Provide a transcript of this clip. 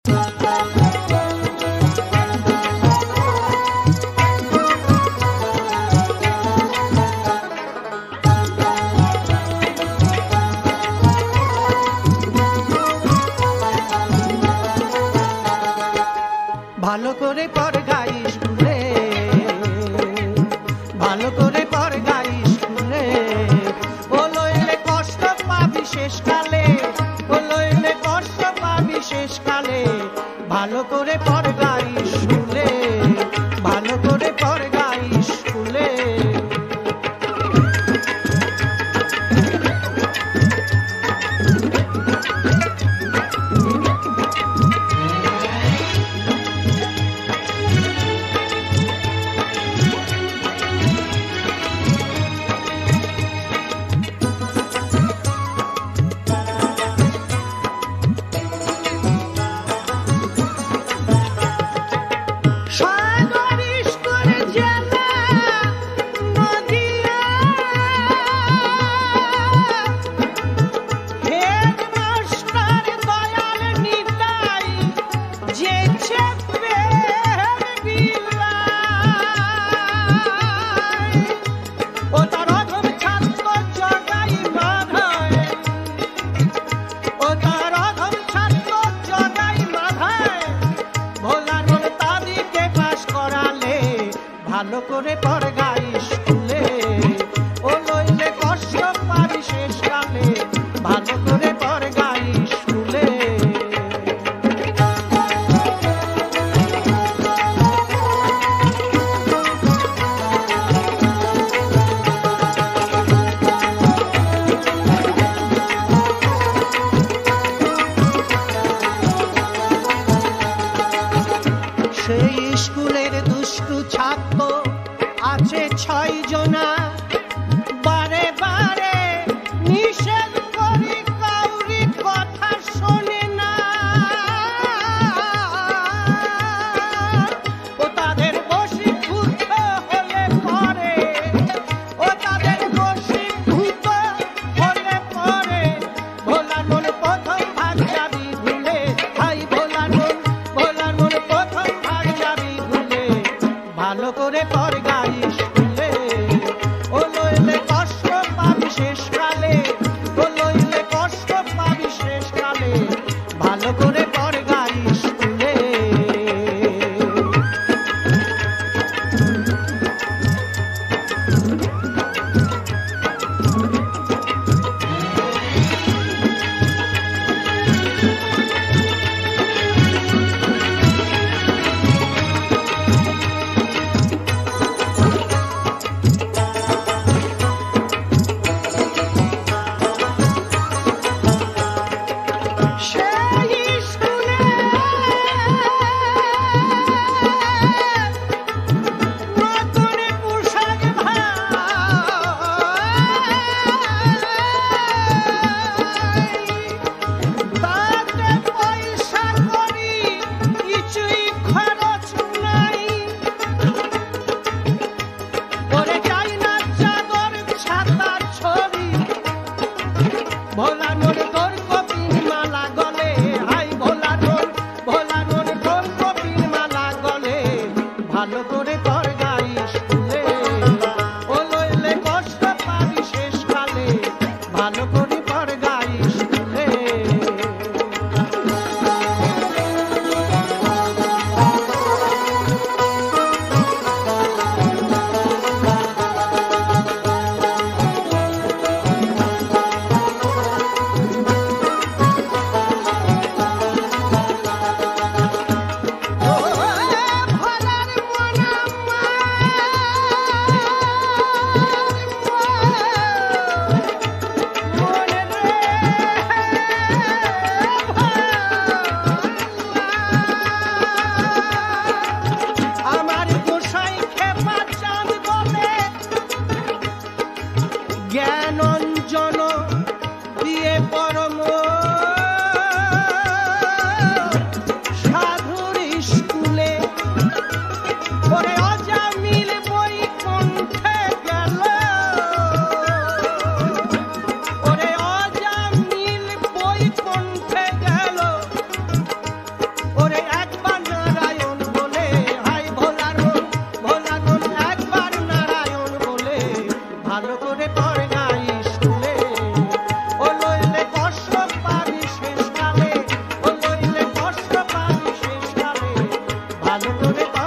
ভালো করে পড় গাই স্কুলে, ভালো করে পড় গাই স্কুলে, ও লইলে কষ্ট পাবি শেষকালে, ও লইলে কষ্ট পাবি শেষকালে। ভালো করে পড় গাই স্কুলে, ভালো করে পড় গাই স্কুলে। ভালো করে পড় গাই স্কুলে, ও লইলে কষ্ট পাবি শেষকালে। ভালো করে পড় গাই স্কুলে। সেই স্কুলের দুষ্টু ছাত্র আছে 6 জনা, বারে বারে নিষেধ করি কাউরি কথা শোনে না। ও তাদের বশীভূত হলে পরে, ও তাদের বশীভূত হলে পরে, ভোলার মন প্রথম ভাগ যাবি ভুলে। হাই ভোলার মন, ভোলার মন প্রথম ভাগ যাবি ভুলে। ভালো করে পড় করে